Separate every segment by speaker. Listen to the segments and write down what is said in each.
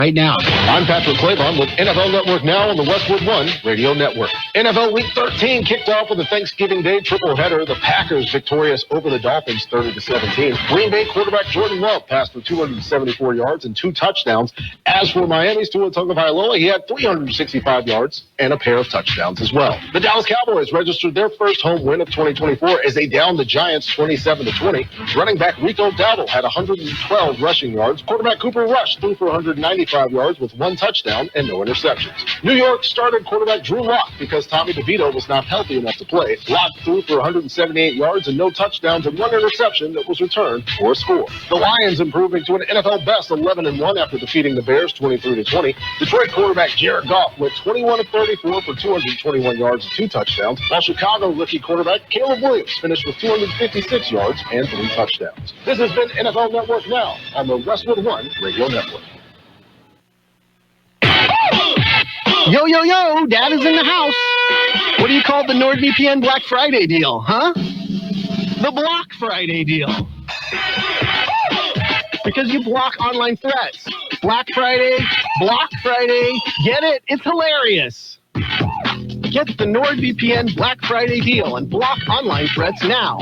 Speaker 1: Right now.
Speaker 2: I'm Patrick Claiborne with NFL Network Now on the Westwood One Radio Network. NFL Week 13 kicked off with a Thanksgiving Day triple-header. The Packers victorious over the Dolphins 30-17. Green Bay quarterback Jordan Love passed for 274 yards and 2 touchdowns. As for Miami's Tua Tagovailoa, he had 365 yards and a pair of touchdowns as well. The Dallas Cowboys registered their first home win of 2024 as they downed the Giants 27-20. Running back Rico Dowdle had 112 rushing yards. Quarterback Cooper Rush threw for 195 yards with 1 touchdown and no interceptions. New York started quarterback Drew Lock because Tommy DeVito was not healthy enough to play. Lock threw for 178 yards and no touchdowns and 1 interception that was returned for a score. The Lions improving to an NFL best 11-1 after defeating the Bears 23-20. Detroit quarterback Jared Goff went 21 of 34 for 221 yards and 2 touchdowns, while Chicago rookie quarterback Caleb Williams finished with 256 yards and 3 touchdowns. This has been NFL Network Now on the Westwood One Radio Network.
Speaker 1: Yo, yo, yo, Dad is in the house. What do you call the NordVPN Black Friday deal, huh? The Block Friday deal. Because you block online threats. Black Friday, Block Friday, get it? It's hilarious. Get the NordVPN Black Friday deal and block online threats now.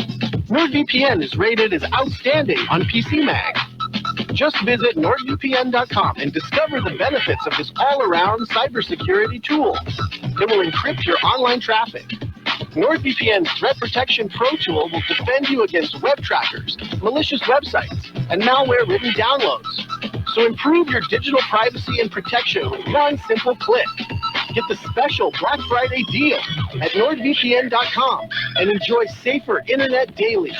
Speaker 1: NordVPN is rated as outstanding on PC Mag. Just visit NordVPN.com and discover the benefits of this all-around cybersecurity tool. It will encrypt your online traffic. NordVPN's Threat Protection Pro tool will defend you against web trackers, malicious websites, and malware-ridden downloads. So improve your digital privacy and protection with one simple click. Get the special Black Friday deal at NordVPN.com and enjoy safer internet daily.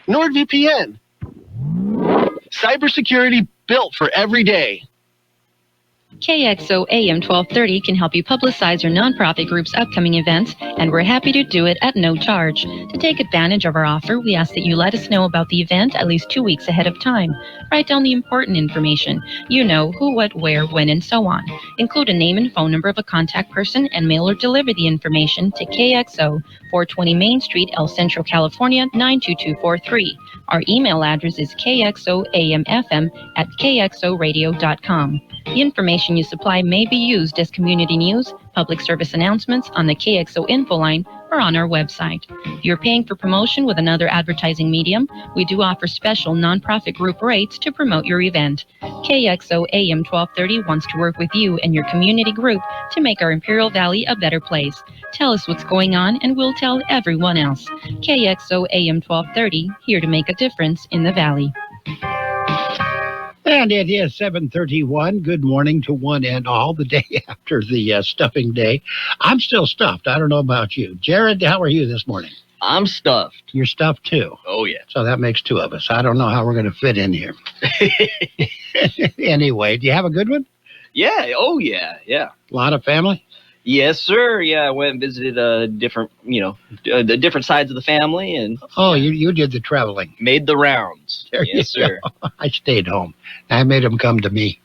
Speaker 1: NordVPN. Cybersecurity built for every day.
Speaker 3: Kxo AM 1230 can help you publicize your nonprofit group's upcoming events, and we're happy to do it at no charge. To take advantage of our offer, we ask that you let us know about the event at least 2 weeks ahead of time. Write down the important information. You know, who, what, where, when, and so on. Include a name and phone number of a contact person and mail or deliver the information to KXO, 420 Main Street, El Centro, California, 92243. Our email address is kxoamfm@kxoradio.com. The information you supply may be used as community news, public service announcements on the KXO info line, or on our website. If you're paying for promotion with another advertising medium, we do offer special nonprofit group rates to promote your event. KXO AM 1230 wants to work with you and your community group to make our Imperial Valley a better place. Tell us what's going on and we'll tell everyone else. KXO AM 1230, here to make a difference in the Valley.
Speaker 1: And it is 7:31. Good morning to one and all, the day after the stuffing day. I'm still stuffed. I don't know about you. Jared, how are you this morning?
Speaker 4: I'm stuffed.
Speaker 1: You're stuffed too?
Speaker 4: Oh, yeah.
Speaker 1: So that makes 2 of us. I don't know how we're going to fit in here. Anyway, do you have a good one?
Speaker 4: Yeah. Oh, yeah. Yeah.
Speaker 1: A lot of family?
Speaker 4: Yes, sir. Yeah, I went and visited the different sides of the family. And
Speaker 1: oh, you did the traveling.
Speaker 4: Made the rounds. Yes, sir.
Speaker 1: I stayed home. I made them come to me.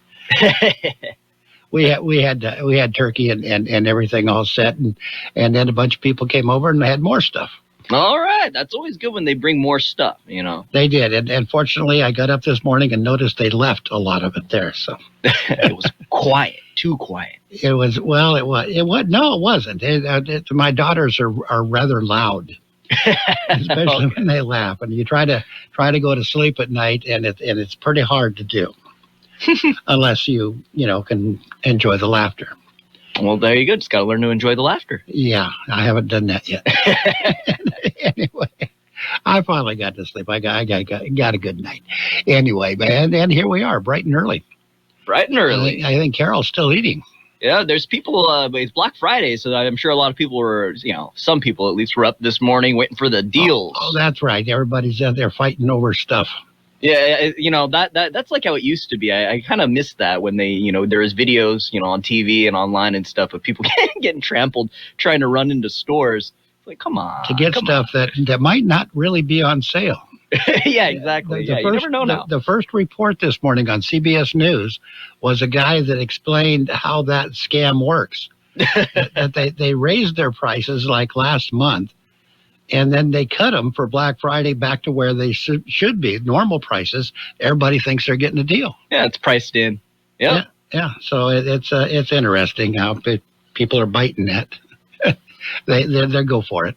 Speaker 1: We had turkey and everything all set, and then a bunch of people came over and had more stuff.
Speaker 4: All right. That's always good when they bring more stuff, you know.
Speaker 1: They did. And fortunately, I got up this morning and noticed they left a lot of it there. So
Speaker 4: it was quiet, too quiet.
Speaker 1: It was, no, it wasn't. My daughters are rather loud, especially when they laugh. And you try to go to sleep at night, and it's pretty hard to do unless you can enjoy the laughter.
Speaker 4: Well, there you go. Just got to learn to enjoy the laughter.
Speaker 1: Yeah, I haven't done that yet. Anyway, I finally got to sleep. I got a good night. Anyway, and here we are, bright and early.
Speaker 4: Bright and early.
Speaker 1: I think Carol's still eating.
Speaker 4: Yeah, there's people, it's Black Friday, so I'm sure a lot of people were, some people at least were up this morning waiting for the deals.
Speaker 1: Oh, that's right. Everybody's out there fighting over stuff.
Speaker 4: Yeah, that's like how it used to be. I kind of miss that when they, there was videos, on TV and online and stuff of people getting trampled trying to run into stores. It's like, come on.
Speaker 1: To get stuff that might not really be on sale.
Speaker 4: Yeah, exactly. You never know now.
Speaker 1: The first report this morning on CBS News was a guy that explained how that scam works. that they raised their prices like last month, and then they cut them for Black Friday back to where they should be, normal prices. Everybody thinks they're getting a deal.
Speaker 4: Yeah, it's priced in. Yep.
Speaker 5: Yeah. So it's interesting how people are biting that. they go for it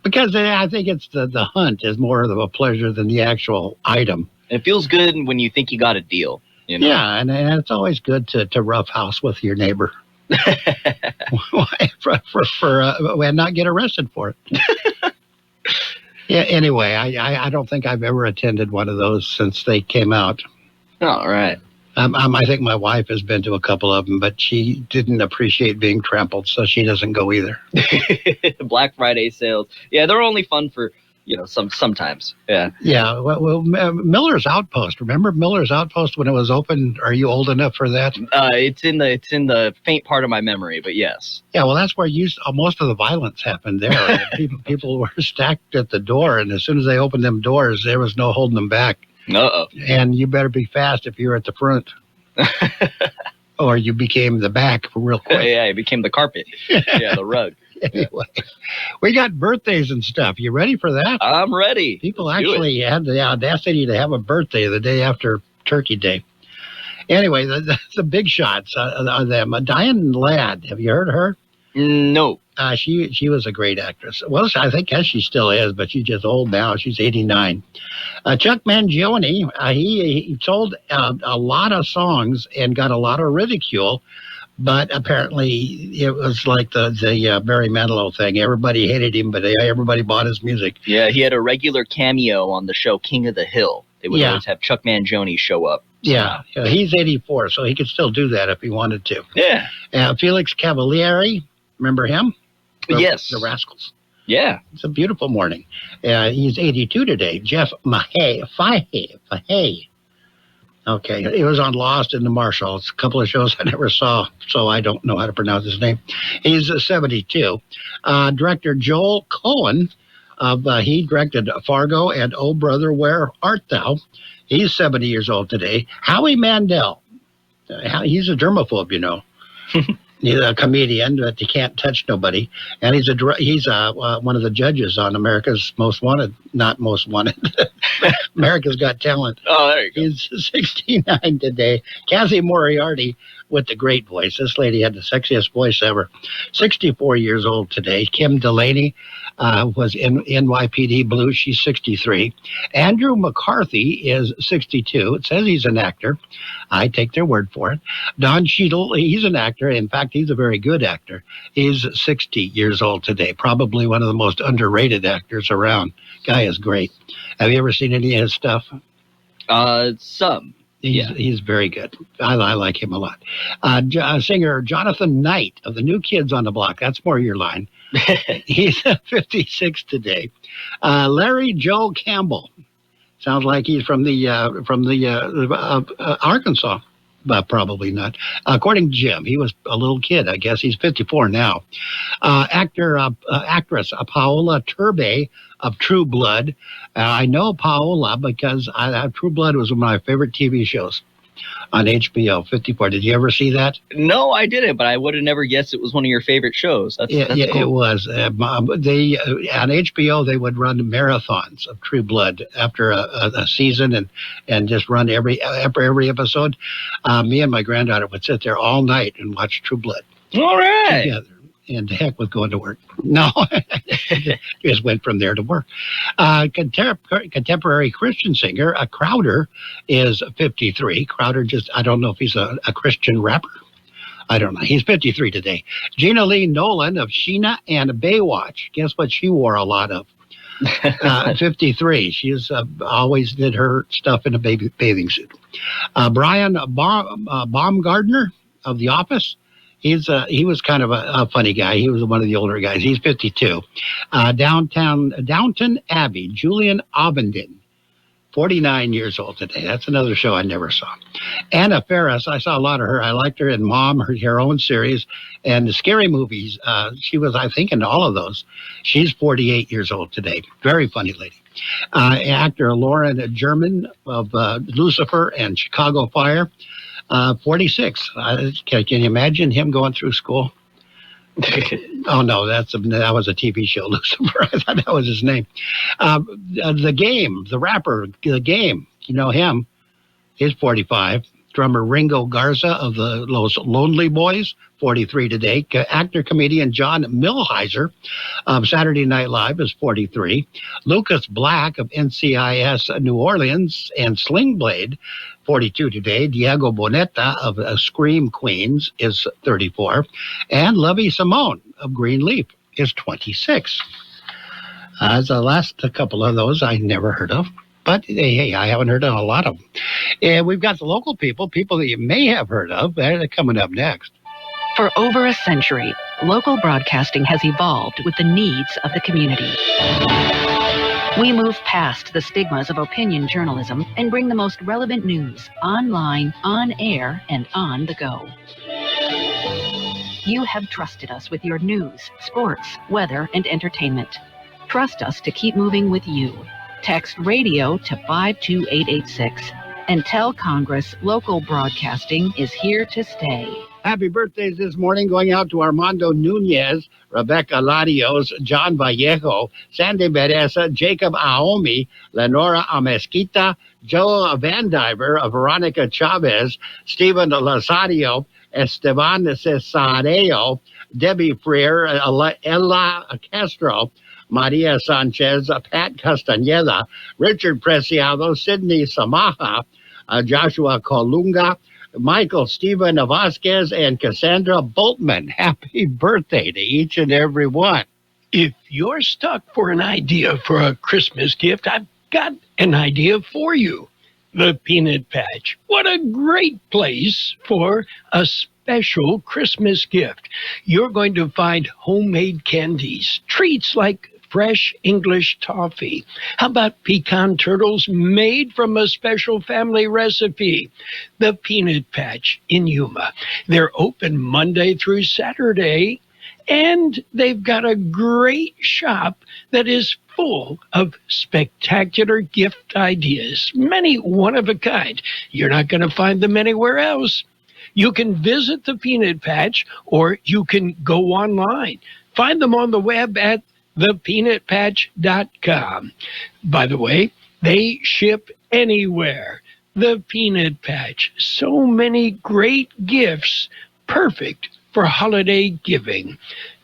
Speaker 5: because I think it's the hunt is more of a pleasure than the actual item.
Speaker 4: It feels good when you think you got a deal. You know?
Speaker 5: Yeah, and it's always good to roughhouse with your neighbor. And not get arrested for it. Yeah. Anyway, I don't think I've ever attended one of those since they came out.
Speaker 4: All right.
Speaker 5: I think my wife has been to a couple of them, but she didn't appreciate being trampled, so she doesn't go either.
Speaker 4: Black Friday sales. Yeah, they're only fun for, sometimes. Yeah.
Speaker 5: Yeah. Well, Miller's Outpost. Remember Miller's Outpost when it was open? Are you old enough for that?
Speaker 4: It's in the faint part of my memory, but yes.
Speaker 5: Yeah. Well, that's where most of the violence happened there. People were stacked at the door, and as soon as they opened them doors, there was no holding them back.
Speaker 4: Uh-oh.
Speaker 5: And you better be fast if you're at the front. Or you became the back real quick.
Speaker 4: Yeah, it became the carpet. Yeah, the rug.
Speaker 5: Anyway, we got birthdays and stuff. You ready for that?
Speaker 4: I'm ready.
Speaker 5: People actually had the audacity to have a birthday the day after Turkey Day. Anyway, the big shots of them. Diane Ladd, have you heard of her?
Speaker 4: No.
Speaker 5: She was a great actress. Well, I think she still is, but she's just old now. She's 89. Chuck Mangione, he sold a lot of songs and got a lot of ridicule, but apparently it was like the Barry Manilow thing. Everybody hated him, but everybody bought his music.
Speaker 4: Yeah, he had a regular cameo on the show King of the Hill. They would always have Chuck Mangione show up.
Speaker 5: Yeah, he's 84, so he could still do that if he wanted to.
Speaker 4: Yeah.
Speaker 5: Felix Cavalieri, remember him?
Speaker 4: Yes.
Speaker 5: The Rascals.
Speaker 4: Yeah.
Speaker 5: It's a beautiful morning. He's 82 today. Jeff Fahey. Okay. He was on Lost in the Marshalls. A couple of shows I never saw, so I don't know how to pronounce his name. He's 72. Director Joel Cohen, he directed Fargo and Oh Brother, Where Art Thou? He's 70 years old today. Howie Mandel. He's a germaphobe, He's a comedian, but he can't touch nobody. And he's one of the judges on America's Most Wanted, not Most Wanted. America's Got Talent.
Speaker 4: Oh, there you go.
Speaker 5: He's 69 today. Kathy Moriarty with the great voice. This lady had the sexiest voice ever. 64 years old today. Kim Delaney was in NYPD Blue. She's 63. Andrew McCarthy is 62. It says he's an actor. I take their word for it. Don Cheadle, he's an actor. In fact, he's a very good actor. He's 60 years old today. Probably one of the most underrated actors around. Guy is great. Have you ever seen any of his stuff?
Speaker 4: Some.
Speaker 5: He's very good. I like him a lot. Singer Jonathan Knight of the New Kids on the Block. That's more your line. He's 56 today. Larry Joe Campbell. Sounds like he's from the Arkansas, but probably not. According to Jim, he was a little kid. I guess he's 54 now. Actress Paola Turbay of True Blood. I know Paola because True Blood was one of my favorite TV shows on HBO. 54. Did you ever see that?
Speaker 4: No, I didn't, but I would have never guessed it was one of your favorite shows. That's cool.
Speaker 5: It was. They on HBO they would run marathons of True Blood after a season and just run every episode. Me and my granddaughter would sit there all night and watch True Blood.
Speaker 4: All right.
Speaker 5: Together. And the heck with going to work. No, just went from there to work. Contemporary Christian singer, Crowder, is 53. Crowder I don't know if he's a Christian rapper. I don't know. He's 53 today. Gina Lee Nolan of Sheena and Baywatch. Guess what she wore a lot of? 53. She's always did her stuff in a bathing suit. Brian Baumgardner of The Office. He was kind of a funny guy. He was one of the older guys. He's 52. Downton Abbey, Julian Avendin, 49 years old today. That's another show I never saw. Anna Faris, I saw a lot of her. I liked her in Mom, her own series, and the Scary Movies. She was, I think, in all of those. She's 48 years old today. Very funny lady. Actor Lauren German of Lucifer and Chicago Fire. 46. Can you imagine him going through school? Oh no, that was a TV show, Lucifer. I thought that was his name. The Game, the rapper, The Game. You know him. He's 45. drummer Ringo Garza of the Los Lonely Boys, 43 today. Actor-comedian John Milheiser of Saturday Night Live is 43. Lucas Black of NCIS New Orleans and Sling Blade, 42 today. Diego Boneta of Scream Queens is 34. And Lovey Simone of Greenleaf is 26. The last couple of those I never heard of. But, hey, I haven't heard of a lot of them. And we've got the local people that you may have heard of. They're coming up next.
Speaker 6: For over a century, local broadcasting has evolved with the needs of the community. We move past the stigmas of opinion journalism and bring the most relevant news online, on air, and on the go. You have trusted us with your news, sports, weather, and entertainment. Trust us to keep moving with you. Text radio to 52886 and tell Congress local broadcasting is here to stay.
Speaker 5: Happy birthdays this morning going out to Armando Nunez, Rebecca Larios, John Vallejo, Sandy Beresa, Jacob Aomi, Lenora Amesquita, Joe Vandiver, Veronica Chavez, Stephen Lazario, Esteban Cesareo, Debbie Freer, Ella Castro, Maria Sanchez, Pat Castañeda, Richard Preciado, Sidney Samaha, Joshua Colunga, Michael Stephen Vasquez, and Cassandra Boltman. Happy birthday to each and every one.
Speaker 7: If you're stuck for an idea for a Christmas gift, I've got an idea for you. The Peanut Patch. What a great place for a special Christmas gift. You're going to find homemade candies, treats like fresh English toffee. How about pecan turtles made from a special family recipe? The Peanut Patch in Yuma. They're open Monday through Saturday, and they've got a great shop that is full of spectacular gift ideas, many one of a kind. You're not going to find them anywhere else. You can visit the Peanut Patch, or you can go online. Find them on the web at thepeanutpatch.com. By the way, they ship anywhere. The Peanut Patch. So many great gifts, perfect for holiday giving.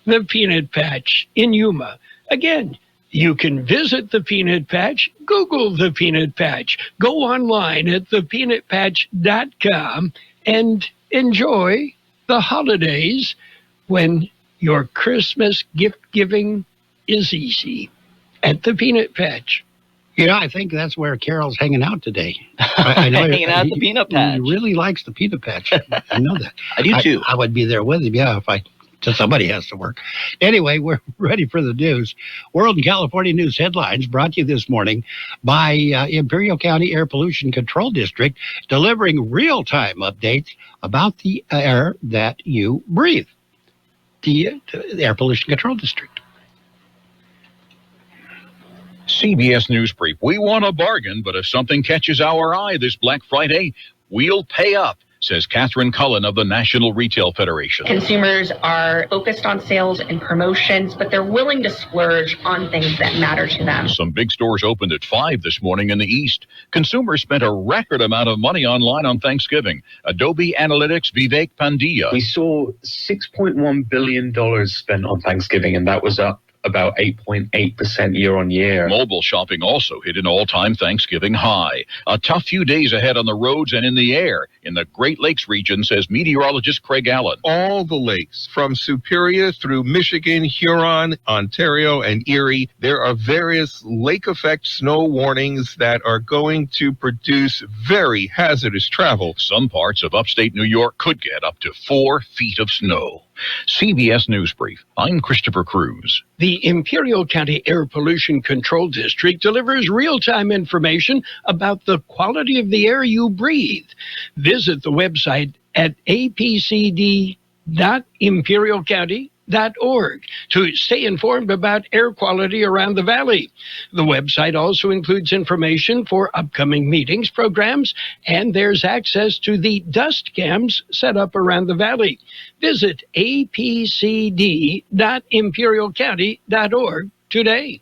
Speaker 7: The Peanut Patch in Yuma. Again, you can visit the Peanut Patch, Google the Peanut Patch, go online at thepeanutpatch.com and enjoy the holidays when your Christmas gift giving is easy at the Peanut Patch.
Speaker 5: You know, I think that's where Carol's hanging out today. I know
Speaker 4: Hanging out at the Peanut Patch.
Speaker 5: He really likes the Peanut Patch. I know that.
Speaker 4: I do too.
Speaker 5: I would be there with him, yeah, if somebody has to work. Anyway, we're ready for the news. World and California News headlines brought to you this morning by Imperial County Air Pollution Control District, delivering real-time updates about the air that you breathe. The Air Pollution Control District.
Speaker 8: CBS News Brief. We want a bargain, but if something catches our eye this Black Friday, we'll pay up, says Catherine Cullen of the National Retail Federation.
Speaker 9: Consumers are focused on sales and promotions, but they're willing to splurge on things that matter to them.
Speaker 8: Some big stores opened at 5 this morning in the East. Consumers spent a record amount of money online on Thanksgiving. Adobe Analytics' Vivek Pandya.
Speaker 10: We saw $6.1 billion spent on Thanksgiving, and that was up about 8.8% year on year.
Speaker 8: Mobile shopping also hit an all-time Thanksgiving high. A tough few days ahead on the roads and in the air in the Great Lakes region, says meteorologist Craig Allen.
Speaker 11: All the lakes, from Superior through Michigan, Huron, Ontario, and Erie, there are various lake effect snow warnings that are going to produce very hazardous travel.
Speaker 8: Some parts of upstate New York could get up to 4 feet of snow. CBS News Brief. I'm Christopher Cruz.
Speaker 7: The Imperial County Air Pollution Control District delivers real-time information about the quality of the air you breathe. Visit the website at apcd.imperialcounty.org to stay informed about air quality around the valley. The website also includes information for upcoming meetings, programs, and there's access to the dust cams set up around the valley. Visit apcd.imperialcounty.org today.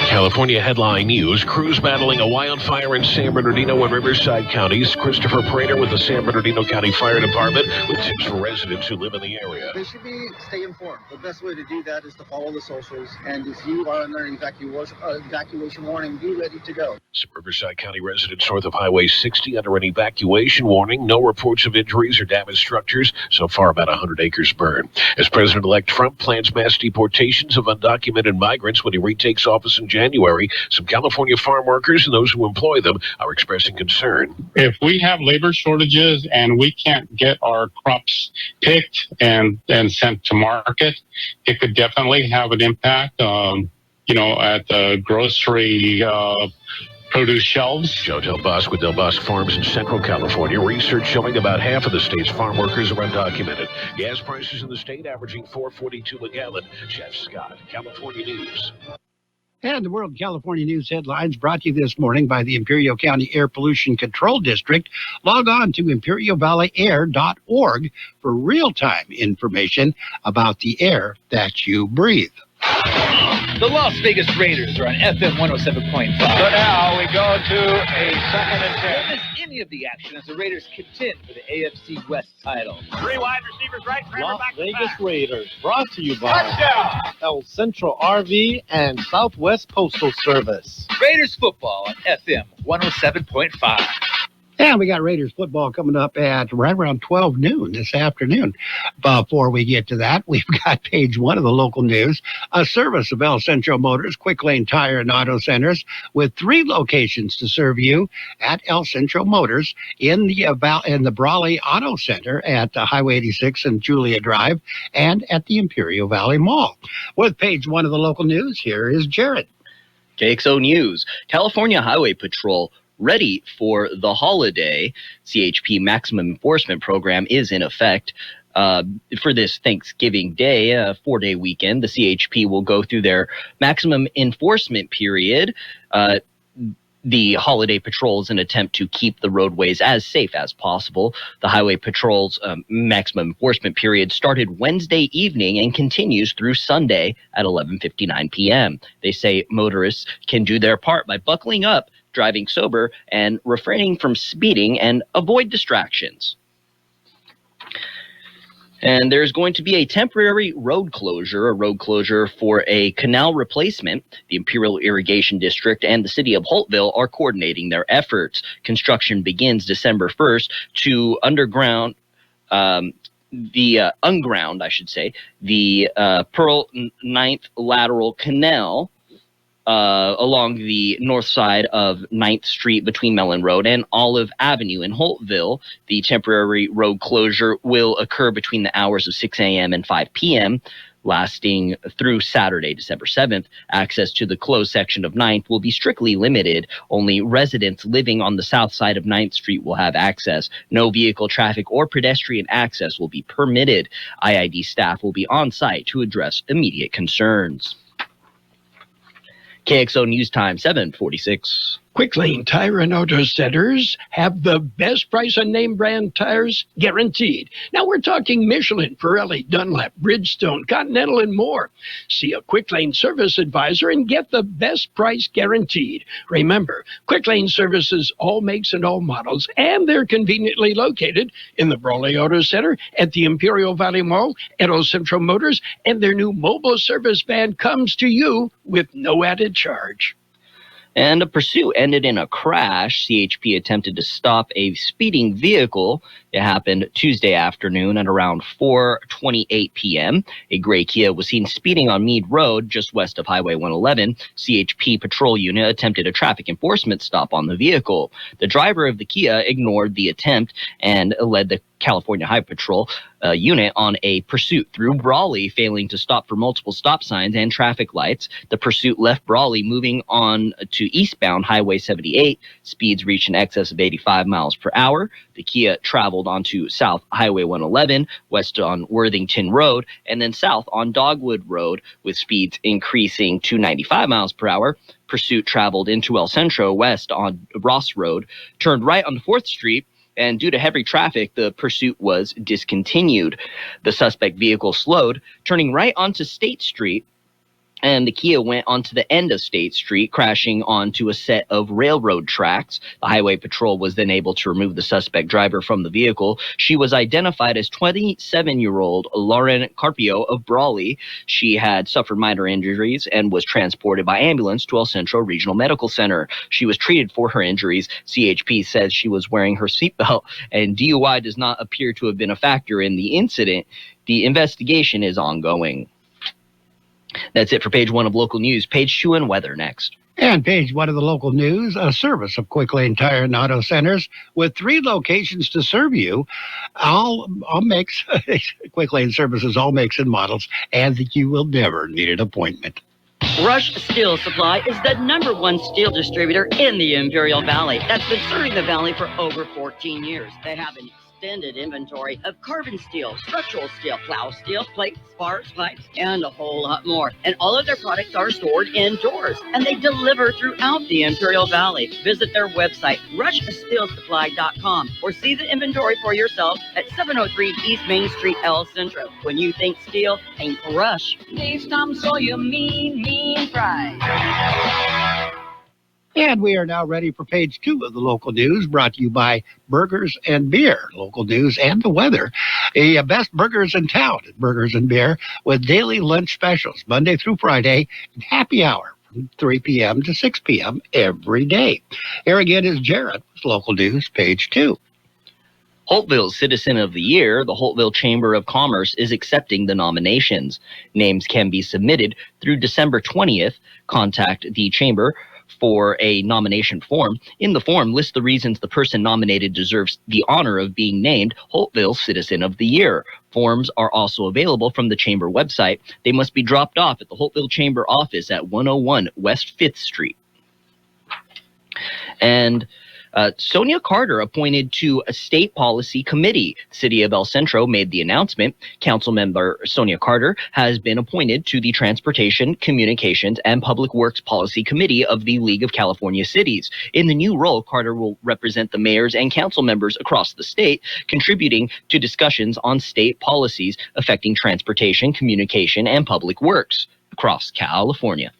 Speaker 12: California headline news, crews battling a wildfire in San Bernardino and Riverside counties. Christopher Prater with the San Bernardino County Fire Department with tips for residents who live in the area.
Speaker 13: They should stay informed. The best way to do that is to follow the socials. And if you are under an evacuation warning, be ready to go.
Speaker 12: Some Riverside County residents north of Highway 60 under an evacuation warning. No reports of injuries or damaged structures. So far, about 100 acres burned. As President-elect Trump plans mass deportations of undocumented migrants when he retakes office in January, some California farm workers and those who employ them are expressing concern.
Speaker 14: If we have labor shortages and we can't get our crops picked and sent to market, it could definitely have an impact, at the grocery produce shelves.
Speaker 12: Joe Del Bosque with Del Bosque Farms in Central California. Research showing about half of the state's farm workers are undocumented. Gas prices in the state averaging $4.42 a gallon. Jeff Scott, California News.
Speaker 5: And the World California News headlines brought to you this morning by the Imperial County Air Pollution Control District. Log on to imperialvalleyair.org for real-time information about the air that you breathe.
Speaker 15: The Las Vegas Raiders are on FM 107.5. So now we go to a 2nd and 10. Don't miss any of the action as the Raiders contend for the AFC West title.
Speaker 16: 3 wide receivers right,
Speaker 17: Las Vegas Raiders, brought to you by
Speaker 15: Touchdown!
Speaker 17: El Centro RV and Southwest Postal Service.
Speaker 15: Raiders football on FM 107.5.
Speaker 5: And we got Raiders football coming up at right around 12 noon this afternoon. Before we get to that, we've got page 1 of the local news, a service of El Centro Motors, Quick Lane Tire and Auto Centers, with 3 locations to serve you at El Centro Motors in the Brawley Auto Center at Highway 86 and Julia Drive, and at the Imperial Valley Mall. With page 1 of the local news, here is Jared.
Speaker 4: KXO News. California Highway Patrol ready for the holiday. CHP Maximum Enforcement Program is in effect. For this Thanksgiving Day, 4-day weekend, the CHP will go through their maximum enforcement period. The holiday patrol is an attempt to keep the roadways as safe as possible. The Highway Patrol's maximum enforcement period started Wednesday evening and continues through Sunday at 11:59 p.m. They say motorists can do their part by buckling up, driving sober, and refraining from speeding and avoid distractions. And there's going to be a temporary road closure for a canal replacement. The Imperial Irrigation District and the city of Holtville are coordinating their efforts. Construction begins December 1st to unground the Pearl 9th Lateral Canal along the north side of 9th Street between Mellon Road and Olive Avenue in Holtville. The temporary road closure will occur between the hours of 6 a.m. and 5 p.m., lasting through Saturday, December 7th. Access to the closed section of 9th will be strictly limited. Only residents living on the south side of 9th Street will have access. No vehicle traffic or pedestrian access will be permitted. IID staff will be on site to address immediate concerns. KXO News Time, 7:46.
Speaker 7: Quick Lane Tire and Auto Centers have the best price on name brand tires guaranteed. Now we're talking Michelin, Pirelli, Dunlop, Bridgestone, Continental, and more. See a Quick Lane service advisor and get the best price guaranteed. Remember, Quick Lane services all makes and all models, and they're conveniently located in the Brawley Auto Center, at the Imperial Valley Mall, at El Centro Motors, and their new mobile service van comes to you with no added charge.
Speaker 4: And a pursuit ended in a crash. CHP attempted to stop a speeding vehicle. It happened Tuesday afternoon at around 4:28 p.m. A gray Kia was seen speeding on Meade Road, just west of Highway 111. CHP patrol unit attempted a traffic enforcement stop on the vehicle. The driver of the Kia ignored the attempt and led the California Highway Patrol unit on a pursuit through Brawley, failing to stop for multiple stop signs and traffic lights. The pursuit left Brawley, moving on to eastbound Highway 78. Speeds reached in excess of 85 miles per hour. The Kia traveled onto South Highway 111, west on Worthington Road, and then south on Dogwood Road, with speeds increasing to 95 miles per hour. Pursuit traveled into El Centro west on Ross Road, turned right on 4th Street, and due to heavy traffic, the pursuit was discontinued. The suspect vehicle slowed, turning right onto State Street, And the Kia went onto the end of State Street, crashing onto a set of railroad tracks. The Highway Patrol was then able to remove the suspect driver from the vehicle. She was identified as 27-year-old Lauren Carpio of Brawley. She had suffered minor injuries and was transported by ambulance to El Centro Regional Medical Center. She was treated for her injuries. CHP says she was wearing her seatbelt, and DUI does not appear to have been a factor in the incident. The investigation is ongoing. That's it for page 1 of local news. Page 2 and weather next.
Speaker 5: And page 1 of the local news, a service of Quick Lane Tire and Auto Centers with 3 locations to serve you. All makes, Quick Lane Services, all makes and models, and that you will never need an appointment.
Speaker 16: Rush Steel Supply is the #1 steel distributor in the Imperial Valley that's been serving the valley for over 14 years. They have an extended inventory of carbon steel, structural steel, plow steel, plates, bars, pipes, and a whole lot more. And all of their products are stored indoors, and they deliver throughout the Imperial Valley. Visit their website, rushsteelsupply.com, or see the inventory for yourself at 703 East Main Street, El Centro. When you think steel, think Rush.
Speaker 18: Dave Tom Sawyer, mean fry.
Speaker 5: And we are now ready for page 2 of the local news, brought to you by Burgers and Beer. Local news and the weather. The best burgers in town at Burgers and Beer with daily lunch specials, Monday through Friday, and happy hour from 3 p.m. to 6 p.m. every day. Here again is Jared with local news, page 2.
Speaker 4: Holtville's Citizen of the Year, the Holtville Chamber of Commerce is accepting the nominations. Names can be submitted through December 20th. Contact the Chamber for a nomination form. In the form, list the reasons the person nominated deserves the honor of being named Holtville Citizen of the Year. Forms are also available from the Chamber website. They must be dropped off at the Holtville Chamber office at 101 West 5th Street. And Sonia Carter appointed to a state policy committee. The city of El Centro made the announcement. Council member Sonia Carter has been appointed to the Transportation, Communications, and Public Works Policy Committee of the League of California Cities. In the new role, Carter will represent the mayors and council members across the state, contributing to discussions on state policies affecting transportation, communication, and public works across California.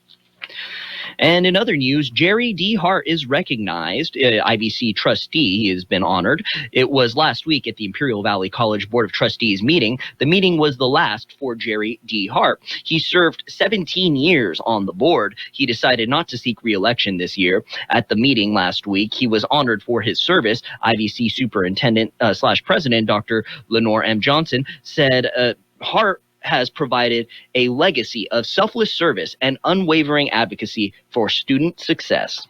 Speaker 4: And in other news, Jerry D. Hart is recognized. IBC trustee. He has been honored. It was last week at the Imperial Valley College Board of Trustees meeting. The meeting was the last for Jerry D. Hart. He served 17 years on the board. He decided not to seek re-election this year. At the meeting last week, he was honored for his service. IBC Superintendent / President Dr. Lenore M. Johnson said Hart has provided a legacy of selfless service and unwavering advocacy for student success.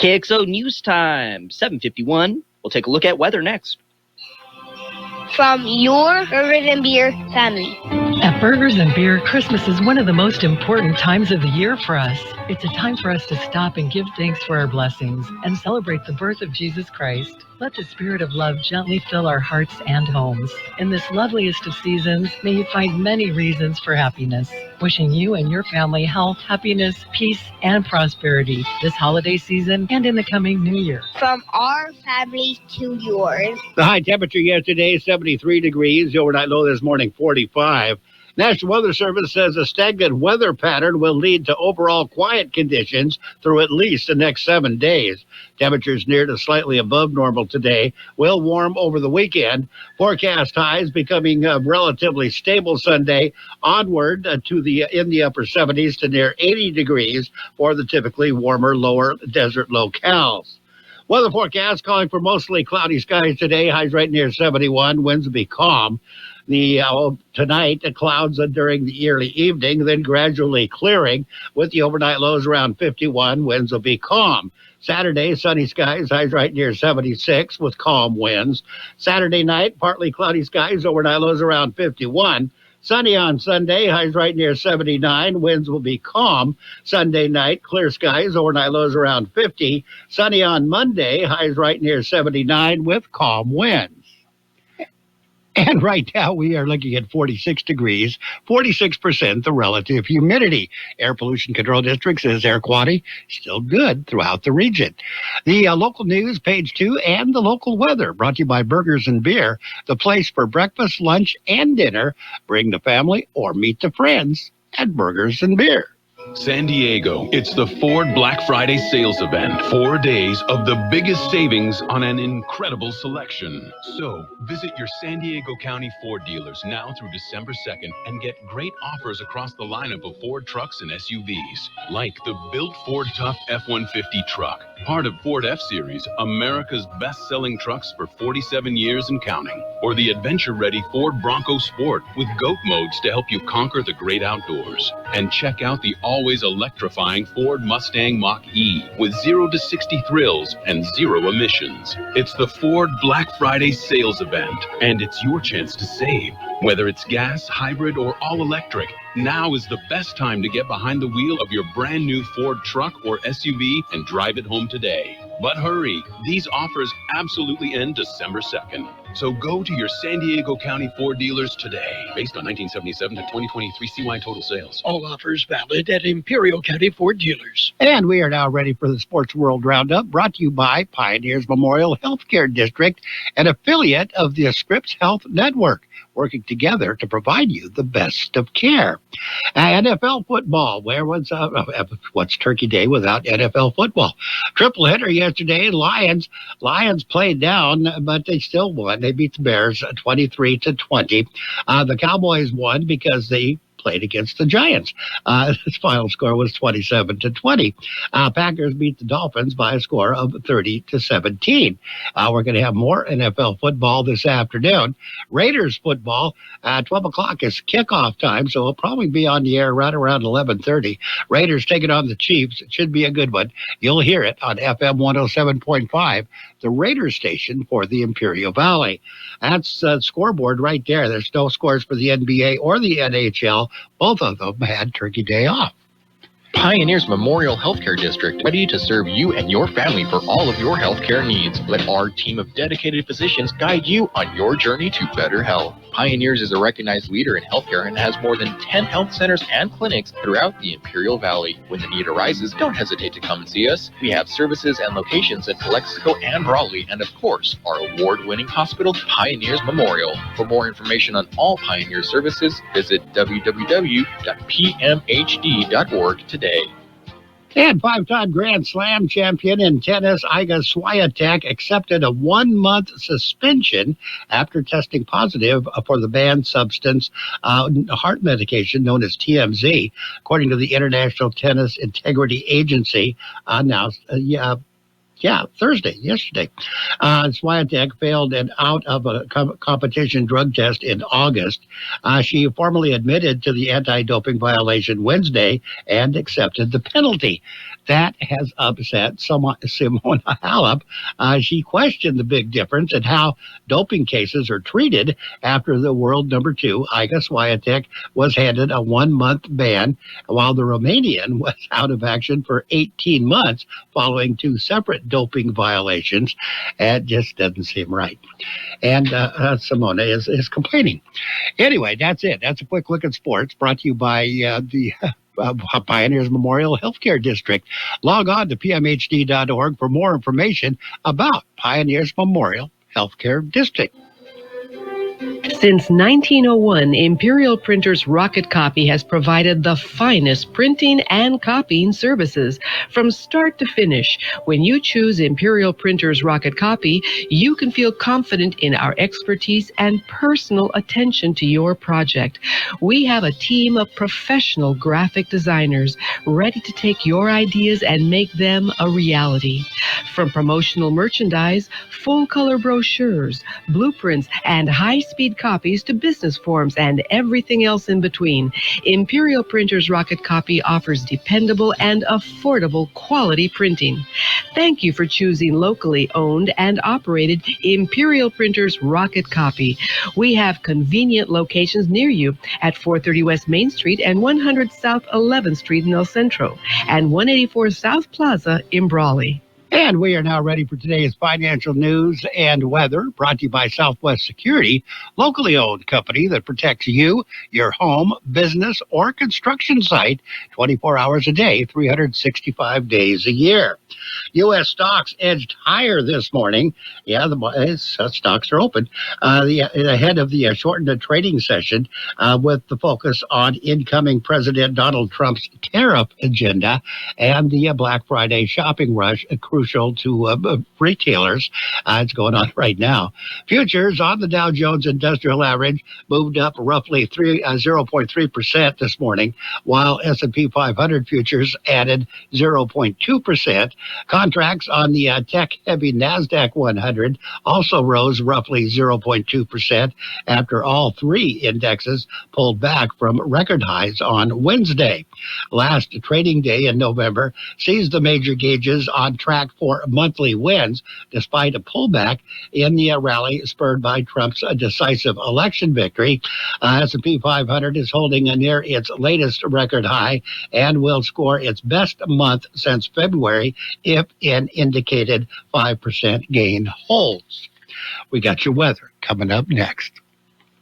Speaker 4: KXO News Time, 7:51. We'll take a look at weather next.
Speaker 19: From your Burgers and Beer family.
Speaker 20: At Burgers and Beer, Christmas is one of the most important times of the year for us. It's a time for us to stop and give thanks for our blessings and celebrate the birth of Jesus Christ. Let the spirit of love gently fill our hearts and homes. In this loveliest of seasons, may you find many reasons for happiness. Wishing you and your family health, happiness, peace, and prosperity this holiday season and in the coming new year.
Speaker 19: From our family to yours.
Speaker 5: The high temperature yesterday, 73 degrees. The overnight low this morning, 45. National Weather Service says a stagnant weather pattern will lead to overall quiet conditions through at least the next 7 days. Temperatures near to slightly above normal today, will warm over the weekend. Forecast highs becoming relatively stable Sunday, onward to in the upper 70s to near 80 degrees for the typically warmer lower desert locales. Weather forecast calling for mostly cloudy skies today, highs right near 71, winds will be calm. Tonight, the clouds during the early evening, then gradually clearing with the overnight lows around 51. Winds will be calm. Saturday, sunny skies, highs right near 76 with calm winds. Saturday night, partly cloudy skies, overnight lows around 51. Sunny on Sunday, highs right near 79. Winds will be calm. Sunday night, clear skies, overnight lows around 50. Sunny on Monday, highs right near 79 with calm winds. And right now we are looking at 46 degrees, 46% the relative humidity. Air Pollution Control District says air quality still good throughout the region. The local news, page 2, and the local weather brought to you by Burgers and Beer, the place for breakfast, lunch, and dinner. Bring the family or meet the friends and burgers and beer.
Speaker 21: San Diego, it's the Ford Black Friday sales event. 4 days of the biggest savings on an incredible selection. So visit your San Diego County Ford dealers now through December 2nd and get great offers across the lineup of Ford trucks and SUVs, like the built Ford Tough F-150 truck, part of Ford F-Series, America's best-selling trucks for 47 years and counting, or the adventure-ready Ford Bronco Sport with GOAT modes to help you conquer the great outdoors. And check out the always electrifying Ford Mustang Mach-E with 0 to 60 thrills and 0 emissions. It's the Ford Black Friday sales event, and it's your chance to save. Whether it's gas, hybrid, or all-electric, now is the best time to get behind the wheel of your brand new Ford truck or SUV and drive it home today. But hurry, these offers absolutely end December 2nd. So go to your San Diego County Ford dealers today, based on 1977 to 2023 CY total sales.
Speaker 7: All offers valid at Imperial County Ford dealers.
Speaker 5: And we are now ready for the Sports World Roundup, brought to you by Pioneers Memorial Healthcare District, an affiliate of the Scripps Health Network, working together to provide you the best of care. NFL football, what's Turkey Day without NFL football? Triple header yesterday. Lions played down, but they still won. They beat the Bears 23-20. The Cowboys won because they played against the Giants. His final score was 27-20. Packers beat the Dolphins by a score of 30-17. We're going to have more NFL football this afternoon. Raiders football, 12 o'clock is kickoff time, so we'll probably be on the air right around 11:30. Raiders taking on the Chiefs. It should be a good one. You'll hear it on FM 107.5, the Raiders station for the Imperial Valley. That's the scoreboard right there. There's no scores for the NBA or the NHL. Both of them had Turkey Day off.
Speaker 22: Pioneers Memorial Healthcare District, ready to serve you and your family for all of your healthcare needs. Let our team of dedicated physicians guide you on your journey to better health. Pioneers is a recognized leader in healthcare and has more than 10 health centers and clinics throughout the Imperial Valley. When the need arises, don't hesitate to come and see us. We have services and locations in Calexico and Raleigh, and of course, our award-winning hospital, Pioneers Memorial. For more information on all Pioneer services, visit www.pmhd.org today.
Speaker 5: And 5-time Grand Slam champion in tennis, Iga Swiatek, accepted a 1-month suspension after testing positive for the banned substance, heart medication known as TMZ, according to the International Tennis Integrity Agency, announced yesterday. Swiatek failed an out-of-a-competition drug test in August. She formally admitted to the anti-doping violation Wednesday and accepted the penalty. That has upset Simona Halep. She questioned the big difference in how doping cases are treated after the world number 2, Iga Swiatek, was handed a 1-month ban, while the Romanian was out of action for 18 months following 2 separate doping violations. It just doesn't seem right. And Simona is complaining. Anyway, that's it. That's a quick look at sports, brought to you by the Pioneers Memorial Healthcare District. Log on to pmhd.org for more information about Pioneers Memorial Healthcare District.
Speaker 20: Since 1901, Imperial Printers Rocket Copy has provided the finest printing and copying services from start to finish. When you choose Imperial Printers Rocket Copy, you can feel confident in our expertise and personal attention to your project. We have a team of professional graphic designers ready to take your ideas and make them a reality. From promotional merchandise, full-color brochures, blueprints, and high-speed copies to business forms and everything else in between, Imperial Printers Rocket Copy offers dependable and affordable quality printing. Thank you for choosing locally owned and operated Imperial Printers Rocket Copy. We have convenient locations near you at 430 West Main Street and 100 South 11th Street in El Centro and 184 South Plaza in Brawley.
Speaker 5: And we are now ready for today's financial news and weather, brought to you by Southwest Security, locally owned company that protects you, your home, business, or construction site 24 hours a day, 365 days a year. U.S. stocks edged higher this morning. Yeah, the stocks are open ahead of the shortened trading session with the focus on incoming President Donald Trump's tariff agenda and the Black Friday shopping rush, crucial to retailers. It's going on right now. Futures on the Dow Jones Industrial Average moved up roughly 0.3% this morning, while S&P 500 futures added 0.2%. Contracts on the tech-heavy NASDAQ 100 also rose roughly 0.2% after all three indexes pulled back from record highs on Wednesday. Last trading day in November sees the major gauges on track for monthly wins, despite a pullback in the rally spurred by Trump's decisive election victory. S&P 500 is holding near its latest record high and will score its best month since February if an indicated 5% gain holds. We got your weather coming up next.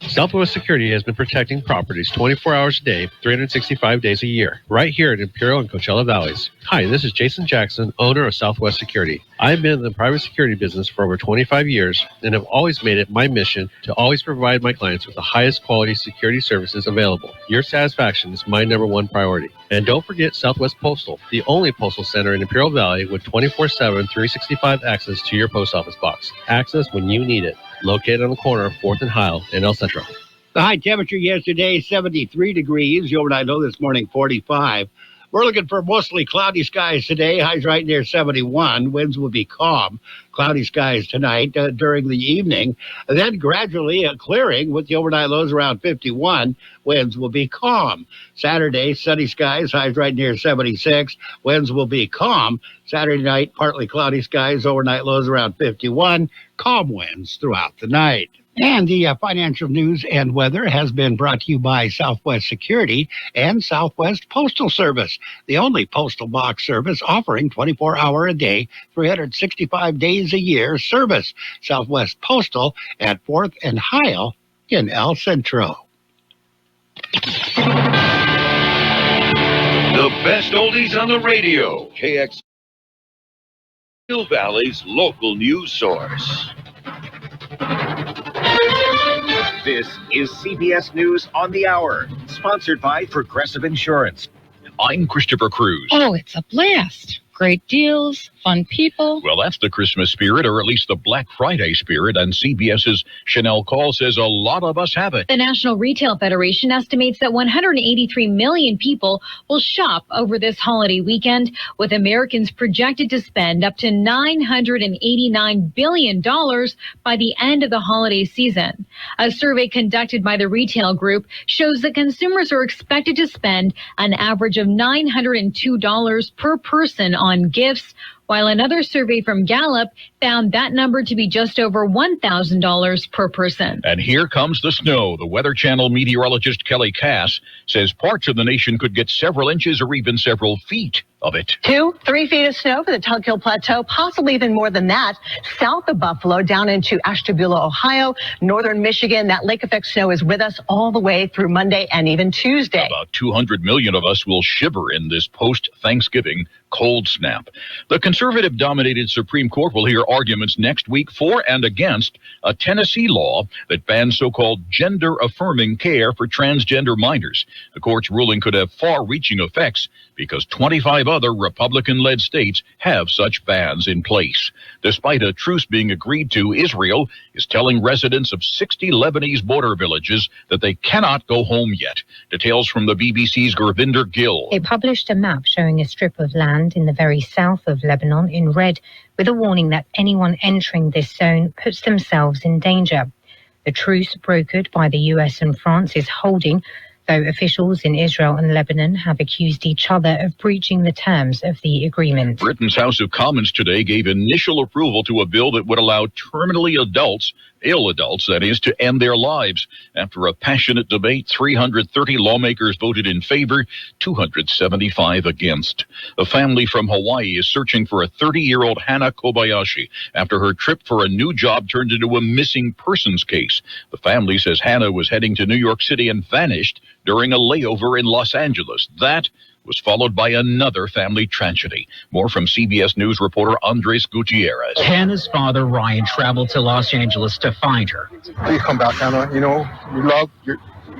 Speaker 2: Southwest Security has been protecting properties 24 hours a day, 365 days a year, right here in Imperial and Coachella Valleys. Hi, this is Jason Jackson, owner of Southwest Security. I've been in the private security business for over 25 years and have always made it my mission to always provide my clients with the highest quality security services available. Your satisfaction is my #1 priority. And don't forget Southwest Postal, the only postal center in Imperial Valley with 24/7, 365 access to your post office box. Access when you need it. Located on the corner of 4th and Heil in El Centro.
Speaker 5: The high temperature yesterday, 73 degrees. The overnight low this morning, 45. We're looking for mostly cloudy skies today. Highs right near 71. Winds will be calm. Cloudy skies tonight during the evening. And then gradually clearing with the overnight lows around 51. Winds will be calm. Saturday, sunny skies. Highs right near 76. Winds will be calm. Saturday night, partly cloudy skies. Overnight lows around 51. Calm winds throughout the night. And the financial news and weather has been brought to you by Southwest Security and Southwest Postal Service, the only postal box service offering 24-hour-a-day, 365 days a year service. Southwest Postal at 4th and Heil in El Centro.
Speaker 8: The best oldies on the radio. KX Valley's local news source.
Speaker 3: This is CBS News on the Hour, sponsored by Progressive Insurance.
Speaker 8: I'm Christopher Cruz.
Speaker 23: Oh, it's a blast. Great deals, fun people.
Speaker 8: Well, that's the Christmas spirit, or at least the Black Friday spirit, and CBS's Chanel Call says a lot of us have it.
Speaker 24: The National Retail Federation estimates that 183 million people will shop over this holiday weekend, with Americans projected to spend up to $989 billion by the end of the holiday season. A survey conducted by the retail group shows that consumers are expected to spend an average of $902 per person on gifts, while another survey from Gallup found that number to be just over $1,000 per person.
Speaker 8: And here comes the snow. The Weather Channel meteorologist Kelly Cass says parts of the nation could get several inches or even several feet of it.
Speaker 25: 2-3 feet of snow for the Tug-Hill Plateau, possibly even more than that. South of Buffalo, down into Ashtabula, Ohio, northern Michigan. That lake effect snow is with us all the way through Monday and even Tuesday.
Speaker 8: About 200 million of us will shiver in this post-Thanksgiving cold snap. The conservative-dominated Supreme Court will hear arguments next week for and against a Tennessee law that bans so-called gender-affirming care for transgender minors. The court's ruling could have far-reaching effects because 25 other Republican-led states have such bans in place. Despite a truce being agreed to, Israel is telling residents of 60 Lebanese border villages that they cannot go home yet. Details from the BBC's Gurvinder Gill.
Speaker 26: They published a map showing a strip of land in the very south of Lebanon in red, with a warning that anyone entering this zone puts themselves in danger. The truce brokered by the US and France is holding, though officials in Israel and Lebanon have accused each other of breaching the terms of the agreement.
Speaker 8: Britain's House of Commons today gave initial approval to a bill that would allow terminally adults ill adults, that is, to end their lives. After a passionate debate, 330 lawmakers voted in favor, 275 against. A family from Hawaii is searching for a 30-year-old Hana Kobayashi after her trip for a new job turned into a missing persons case. The family says Hana was heading to New York City and vanished during a layover in Los Angeles. That was followed by another family tragedy. More from CBS News reporter Andres Gutierrez.
Speaker 1: Hannah's father, Ryan, traveled to Los Angeles to find her.
Speaker 6: Please come back, Hannah. You know,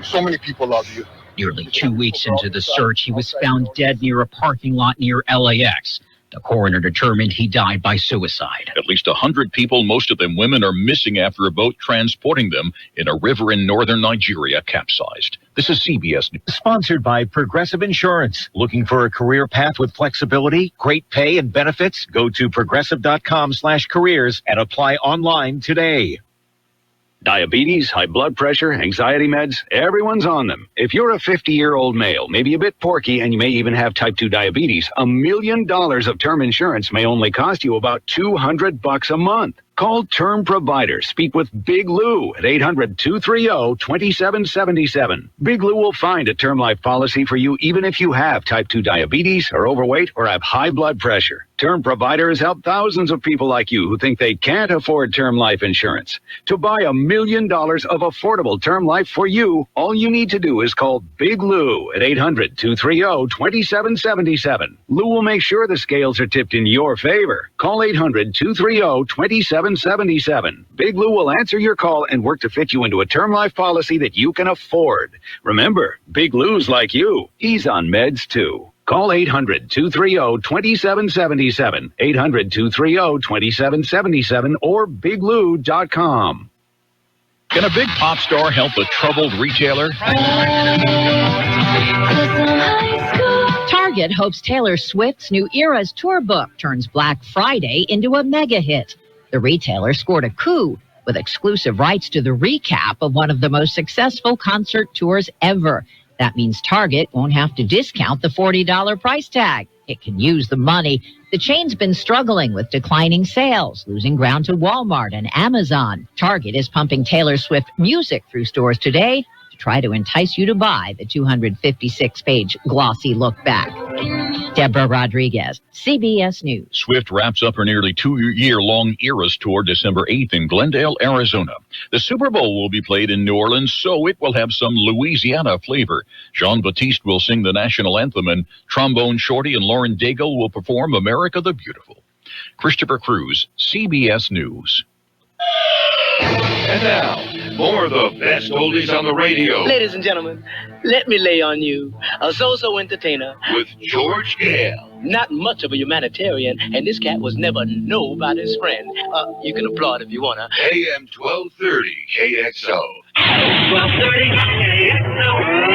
Speaker 6: so many people love you.
Speaker 1: Nearly 2 weeks into the search, he was found dead near a parking lot near LAX. The coroner determined he died by suicide.
Speaker 8: At least 100 people, most of them women, are missing after a boat transporting them in a river in northern Nigeria capsized. This is CBS News.
Speaker 3: Sponsored by Progressive Insurance. Looking for a career path with flexibility, great pay, and benefits? Go to progressive.com/careers and apply online today.
Speaker 9: Diabetes, high blood pressure, anxiety meds, everyone's on them. If you're a 50-year-old male, maybe a bit porky, and you may even have type 2 diabetes, $1 million of term insurance may only cost you about $200 a month. Call Term Provider. Speak with Big Lou at 800-230-2777. Big Lou will find a term life policy for you even if you have type 2 diabetes, are overweight, or have high blood pressure. Term Provider has helped thousands of people like you who think they can't afford term life insurance. To buy $1 million of affordable term life for you, all you need to do is call Big Lou at 800-230-2777. Lou will make sure the scales are tipped in your favor. Call 800-230-2777. Big Lou will answer your call and work to fit you into a term life policy that you can afford. Remember, Big Lou's like you. He's on meds too. Call 800-230-2777, 800-230-2777, or biglou.com.
Speaker 8: Can a big pop star help a troubled retailer?
Speaker 10: Target hopes Taylor Swift's new Eras tour book turns Black Friday into a mega hit. The retailer scored a coup with exclusive rights to the recap of one of the most successful concert tours ever. That means Target won't have to discount the $40 price tag. It can use the money. The chain's been struggling with declining sales, losing ground to Walmart and Amazon. Target is pumping Taylor Swift music through stores today to try to entice you to buy the 256-page glossy look back. Deborah Rodriguez, CBS News.
Speaker 8: Swift wraps up her nearly 2-year-long Eras tour December 8th in Glendale, Arizona. The Super Bowl will be played in New Orleans, so it will have some Louisiana flavor. Jean-Baptiste will sing the national anthem, and Trombone Shorty and Lauren Daigle will perform America the Beautiful. Christopher Cruz, CBS News.
Speaker 11: And now, more of the best oldies on the radio.
Speaker 13: Ladies and gentlemen, let me lay on you a so-so entertainer.
Speaker 11: With George Gale.
Speaker 13: Not much of a humanitarian, and this cat was never nobody's friend. You can applaud if you want to.
Speaker 11: AM 1230 KXO.
Speaker 13: 1230 KXO.